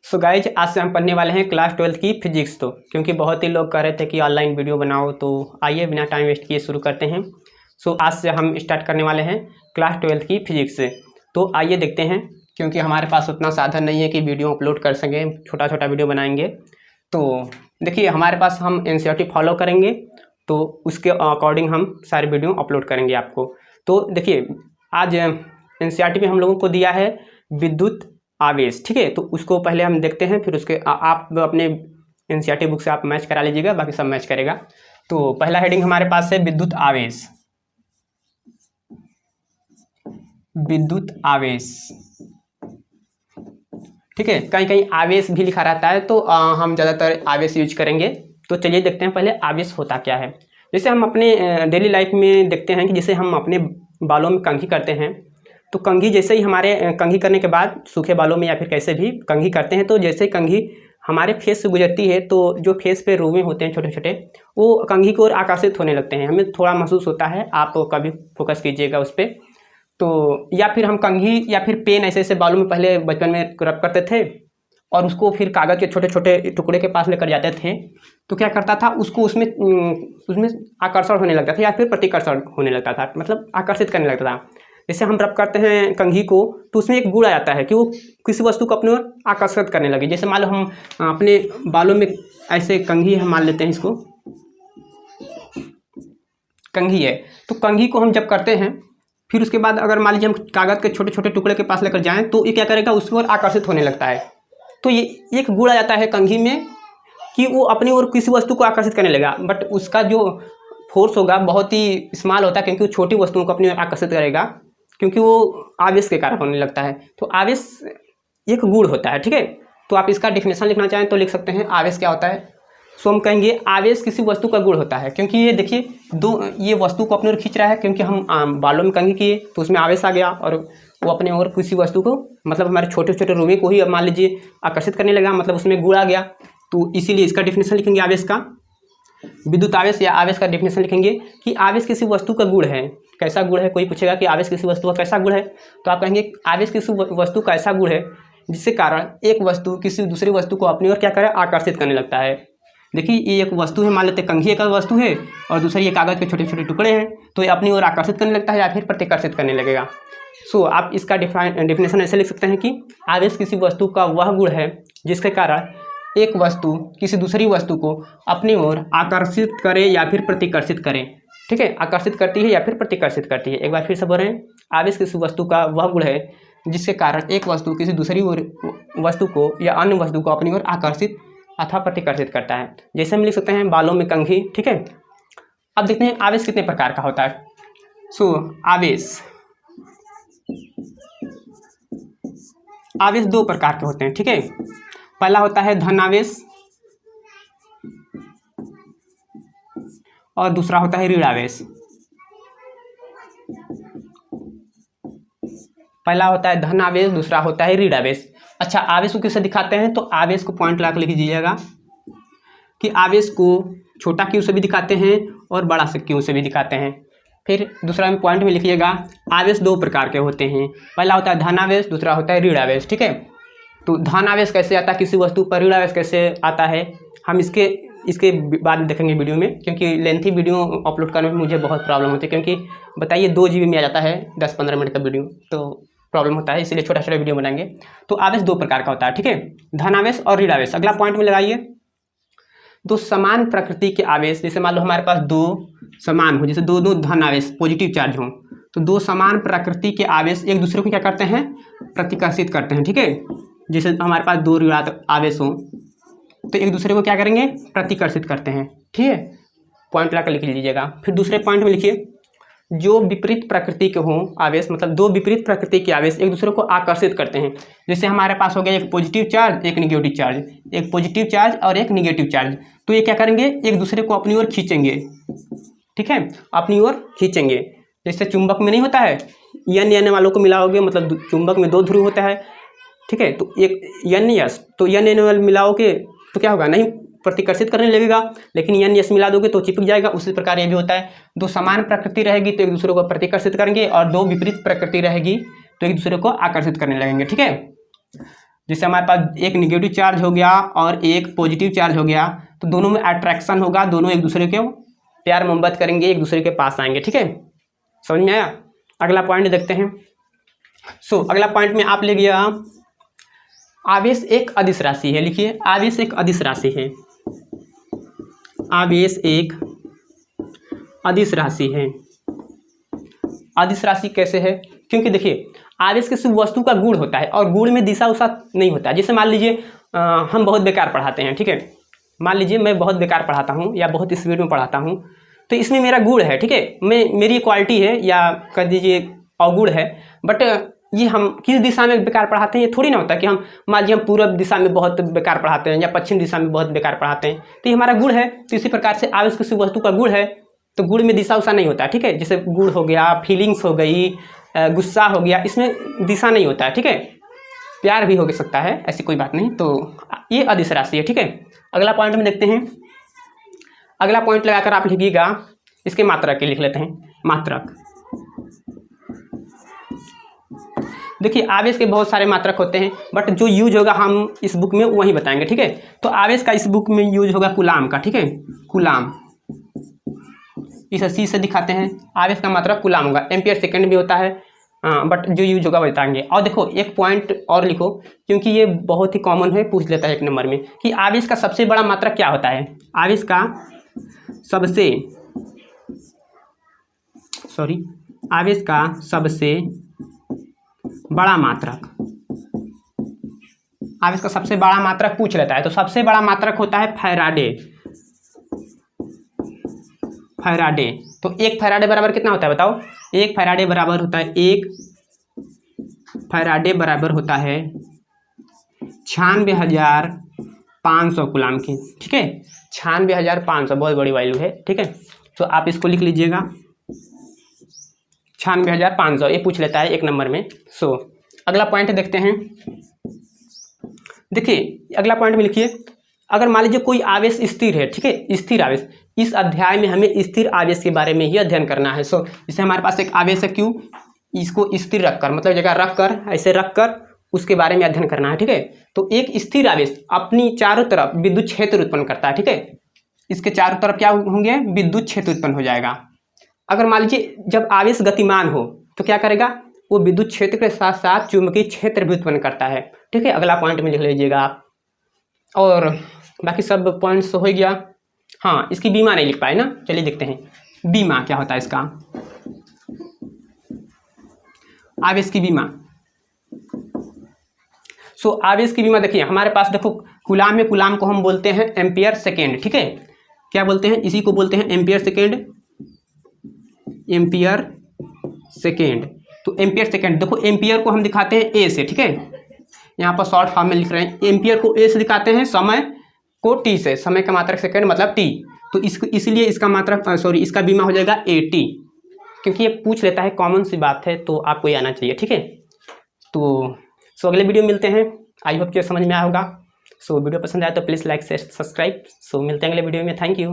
So guys आज से हम पढ़ने वाले हैं क्लास 12 की फिजिक्स। तो क्योंकि बहुत ही लोग कह रहे थे कि ऑनलाइन वीडियो बनाओ, तो आइए बिना टाइम वेस्ट किए शुरू करते हैं। सो आज से हम स्टार्ट करने वाले हैं क्लास 12 की फिजिक्स से। तो आइए देखते हैं, क्योंकि हमारे पास उतना साधन नहीं है कि वीडियो अपलोड कर सकें, छोटा छोटा वीडियो बनाएंगे। तो देखिए हमारे पास हम एनसीईआरटी फॉलो करेंगे, तो उसके अकॉर्डिंग हम सारे वीडियो अपलोड करेंगे आपको। तो देखिए आज एनसीईआरटी में हम लोगों को दिया है विद्युत आवेश, ठीक है। तो उसको पहले हम देखते हैं, फिर उसके आप अपने एनसीईआरटी बुक से आप मैच करा लीजिएगा, बाकी सब मैच करेगा। तो पहला हेडिंग हमारे पास है विद्युत आवेश। विद्युत आवेश, ठीक है। कहीं कहीं आवेश भी लिखा रहता है, तो हम ज़्यादातर आवेश यूज करेंगे। तो चलिए देखते हैं पहले आवेश होता क्या है। जैसे हम अपने डेली लाइफ में देखते हैं कि जैसे हम अपने बालों में कंघी करते हैं, तो कंघी जैसे ही हमारे कंघी करने के बाद सूखे बालों में या फिर कैसे भी कंघी करते हैं, तो जैसे कंघी हमारे फेस से गुजरती है, तो जो फेस पे रोवे होते हैं छोटे छोटे, वो कंघी की ओर आकर्षित होने लगते हैं। हमें थोड़ा महसूस होता है, आप कभी फोकस कीजिएगा उस पर। तो या फिर हम कंघी या फिर पेन ऐसे ऐसे बालों में पहले बचपन में रब करते थे, और उसको फिर कागज़ के छोटे छोटे टुकड़े के पास लेकर जाते थे। तो क्या करता था, उसको उसमें आकर्षण होने लगता था या फिर प्रतिकर्षण होने लगता था, मतलब आकर्षित करने लगता था। जैसे हम रब करते हैं कंघी को, तो उसमें एक गुण आ जाता है कि वो किसी वस्तु को अपने ओर आकर्षित करने लगे। जैसे मान लो हम अपने बालों में ऐसे कंघी हम मान लेते हैं, इसको कंघी है, तो कंघी को हम जब करते हैं, फिर उसके बाद अगर मान लीजिए हम कागज़ के छोटे छोटे टुकड़े के पास लेकर जाएं, तो ये क्या करेगा, उसकी ओर आकर्षित होने लगता है। तो ये एक गुण आ जाता है कंघी में कि वो अपनी ओर किसी वस्तु को आकर्षित करने लगेगा, बट उसका जो फोर्स होगा बहुत ही स्मॉल होता है, क्योंकि वो छोटी वस्तुओं को अपनी ओर आकर्षित करेगा, क्योंकि वो आवेश के कारण होने लगता है। तो आवेश एक गुण होता है, ठीक है। तो आप इसका डिफिनेशन लिखना चाहें तो लिख सकते हैं, आवेश क्या होता है। सो हम कहेंगे आवेश किसी वस्तु का गुण होता है, क्योंकि ये देखिए ये वस्तु को अपने ओर खींच रहा है, क्योंकि हम बालों में कंघी किए तो उसमें आवेश आ गया, और वो अपने ओर किसी वस्तु को, मतलब हमारे छोटे छोटे रोवे को ही मान लीजिए आकर्षित करने लगा, मतलब उसमें गुण आ गया। तो इसीलिए इसका डिफिनेशन लिखेंगे आवेश का, विद्युत आवेश या आवेश का डिफिनेशन लिखेंगे कि आवेश किसी वस्तु का गुण है। कैसा गुण है, कोई पूछेगा कि आवेश किसी वस्तु का कैसा गुण है, तो आप कहेंगे आवेश किसी वस्तु का ऐसा गुण है जिसके कारण एक वस्तु किसी दूसरी वस्तु को अपनी ओर क्या करे, आकर्षित करने लगता है। देखिए ये एक वस्तु है, मान लेते हैं कंघी एक वस्तु है, और दूसरी ये कागज़ के छोटे छोटे टुकड़े हैं, तो ये अपनी ओर आकर्षित करने लगता है या फिर प्रतिकर्षित करने लगेगा। सो आप इसका डिफिनेशन ऐसे लिख सकते हैं कि आवेश किसी वस्तु का वह गुण है जिसके कारण एक वस्तु किसी दूसरी वस्तु को अपनी ओर आकर्षित करे या फिर प्रतिकर्षित करे, ठीक है। आकर्षित करती है या फिर प्रतिकर्षित करती है। एक बार फिर से बोल रहे हैं, आवेश किसी वस्तु का वह गुण है जिसके कारण एक वस्तु किसी दूसरी वस्तु को या अन्य वस्तु को अपनी ओर आकर्षित अथवा प्रतिकर्षित करता है। जैसे हम लिख सकते हैं बालों में कंघी, ठीक है। अब देखते हैं आवेश कितने प्रकार का होता है। सो आवेश दो प्रकार के होते हैं, ठीक है। पहला होता है धन आवेश और दूसरा होता है ऋण आवेश। पहला होता है धन आवेश, दूसरा होता है ऋण आवेश। अच्छा, आवेश को किससे दिखाते हैं, तो आवेश को पॉइंट लगा कर लिख दीजिएगा कि आवेश को छोटा क्यू से भी दिखाते हैं और बड़ा से क्यू से भी दिखाते हैं। फिर दूसरा में पॉइंट में लिखिएगा, आवेश दो प्रकार के होते हैं। पहला होता है धन आवेश, दूसरा होता है ऋण आवेश, ठीक है। तो धन आवेश कैसे आता है किसी वस्तु पर, ऋण आवेश कैसे आता है, हम इसके बाद देखेंगे वीडियो में, क्योंकि लेंथी वीडियो अपलोड करने में मुझे बहुत प्रॉब्लम होती है। क्योंकि बताइए 2 GB में आ जाता है 10-15 मिनट का वीडियो, तो प्रॉब्लम होता है, इसलिए छोटा छोटा वीडियो बनाएंगे। तो आवेश दो प्रकार का होता है, ठीक है, धन आवेश और ऋण आवेश। अगला पॉइंट में लगाइए, दो समान प्रकृति के आवेश, जैसे मान लो हमारे पास दो समान हो, जैसे दो धन आवेश पॉजिटिव चार्ज हो, तो दो समान प्रकृति के आवेश एक दूसरे को क्या करते हैं, प्रतिकर्षित करते हैं, ठीक है। जैसे हमारे पास दो ऋण आवेश हो, तो एक दूसरे को क्या करेंगे, प्रतिकर्षित करते हैं, ठीक है। पॉइंट लाकर लिख लीजिएगा। फिर दूसरे पॉइंट में लिखिए, जो विपरीत प्रकृति के हों आवेश, मतलब दो विपरीत प्रकृति के आवेश एक दूसरे को आकर्षित करते हैं। जैसे हमारे पास हो गया एक पॉजिटिव चार्ज एक निगेटिव चार्ज, एक पॉजिटिव चार्ज और एक निगेटिव चार्ज, तो ये क्या करेंगे, एक दूसरे को अपनी ओर खींचेंगे, ठीक है, अपनी ओर खींचेंगे। जैसे चुंबक में नहीं होता है, एन वालों को मिलाओगे, मतलब चुंबक में दो ध्रुव होता है, ठीक है, तो एक NS, तो एन वाले मिलाओगे तो क्या होगा, नहीं प्रतिकर्षित करने लगेगा, लेकिन NS मिला दोगे तो चिपक जाएगा। उसी प्रकार ये भी होता है, दो समान प्रकृति रहेगी तो एक दूसरे को प्रतिकर्षित करेंगे, और दो विपरीत प्रकृति रहेगी तो एक दूसरे को आकर्षित करने लगेंगे, ठीक है। जैसे हमारे पास एक निगेटिव चार्ज हो गया और एक पॉजिटिव चार्ज हो गया, तो दोनों में अट्रैक्शन होगा, दोनों एक दूसरे को प्यार मोहब्बत करेंगे, एक दूसरे के पास आएंगे। ठीक है, समझ में आया? अगला पॉइंट देखते हैं। अगला पॉइंट में आप ले गया, आवेश एक अदिश राशि है। लिखिए, आवेश एक अदिश राशि है। आवेश एक अदिश राशि है। अदिश राशि कैसे है? क्योंकि देखिए, आवेश किसी वस्तु का गुण होता है और गुण में दिशा उषा नहीं होता है। जैसे मान लीजिए हम बहुत बेकार पढ़ाते हैं, ठीक है, मान लीजिए मैं बहुत बेकार पढ़ाता हूँ या बहुत स्पीड में पढ़ाता हूँ, तो इसमें मेरा गुण है, ठीक है, मेरी क्वालिटी है या कह दीजिए अवगुण है। बट ये हम किस दिशा में बेकार पढ़ाते हैं ये थोड़ी ना होता कि हम मान लीजिए हम पूर्व दिशा में बहुत बेकार पढ़ाते हैं या पश्चिम दिशा में बहुत बेकार पढ़ाते हैं, तो ये हमारा गुण है। तो इसी प्रकार से आवेश किसी वस्तु का गुण है, तो गुण में दिशा उषा नहीं होता है। ठीक है, जैसे गुण हो गया, फीलिंग्स हो गई, गुस्सा हो गया, इसमें दिशा नहीं होता है। ठीक है, प्यार भी हो सकता है, ऐसी कोई बात नहीं। तो ये अदिश राशि है। ठीक है, अगला पॉइंट में देखते हैं। अगला पॉइंट लगाकर आप लिखिएगा, इसके मात्रक के लिख लेते हैं। मात्रक, देखिए आवेश के बहुत सारे मात्रक होते हैं, बट जो यूज होगा हम इस बुक में वही बताएंगे। ठीक है, तो आवेश का इस बुक में यूज होगा कूलाम का। ठीक है, कूलाम, इस सी से दिखाते हैं। आवेश का मात्रक कूलाम होगा, एम्पियर सेकेंड भी होता है, बट जो यूज होगा बताएंगे। और देखो एक पॉइंट और लिखो, क्योंकि ये बहुत ही कॉमन है, पूछ लेता है एक नंबर में, कि आवेश का सबसे बड़ा मात्रक क्या होता है? आवेश का सबसे आवेश का सबसे बड़ा मात्रक, आवेश का सबसे बड़ा मात्रक पूछ लेता है, तो सबसे बड़ा मात्रक होता है फैराडे। फैराडे, तो एक फैराडे बराबर कितना होता है बताओ? एक फैराडे बराबर होता है, एक फैराडे बराबर होता है 96,500 कूलाम की। ठीक है, 96,500 बहुत बड़ी वैल्यू है। ठीक है, तो आप इसको लिख लीजिएगा, 96,500 ये पूछ लेता है एक नंबर में। अगला पॉइंट देखते हैं। देखिए अगला पॉइंट में लिखिए, अगर मान लीजिए कोई आवेश स्थिर है, ठीक है, स्थिर आवेश, इस अध्याय में हमें स्थिर आवेश के बारे में ही अध्ययन करना है। जैसे हमारे पास एक आवेश है Q, इसको स्थिर रखकर, मतलब जगह रखकर, ऐसे रखकर उसके बारे में अध्ययन करना है। ठीक है, तो एक स्थिर आवेश अपनी चारों तरफ विद्युत क्षेत्र उत्पन्न करता है। ठीक है, इसके चारों तरफ क्या होंगे? विद्युत क्षेत्र उत्पन्न हो जाएगा। अगर मान लीजिए जब आवेश गतिमान हो तो क्या करेगा? वो विद्युत क्षेत्र के साथ साथ चुंबकीय क्षेत्र भी उत्पन्न करता है। ठीक है, अगला पॉइंट में लिख लीजिएगा आप, और बाकी सब पॉइंट्स तो हो गया। हाँ, इसकी बीमा नहीं लिख पाए ना, चलिए देखते हैं बीमा क्या होता है इसका। आवेश की बीमा, आवेश की बीमा देखिए हमारे पास, देखो कूलाम में, कूलाम को हम बोलते हैं एम्पियर सेकेंड। ठीक है, क्या बोलते हैं? इसी को बोलते हैं एम्पियर सेकेंड। एम्पियर सेकेंड, तो एम्पियर सेकेंड, देखो एम्पियर को हम दिखाते हैं ए से। ठीक है, यहाँ पर शॉर्ट फॉर्म में लिख रहे हैं, एम्पियर को ए से दिखाते हैं, समय को टी से, समय का मात्रक सेकेंड मतलब टी, तो इसको इसलिए इसका मात्रक इसका बीमा हो जाएगा AT, क्योंकि ये पूछ लेता है, कॉमन सी बात है, तो आपको ये आना चाहिए। ठीक है, तो अगले वीडियो में मिलते हैं। आई होप कि समझ में आया होगा। वीडियो पसंद आया तो प्लीज़ लाइक शेयर सब्सक्राइब। मिलते हैं अगले वीडियो में। Thank you.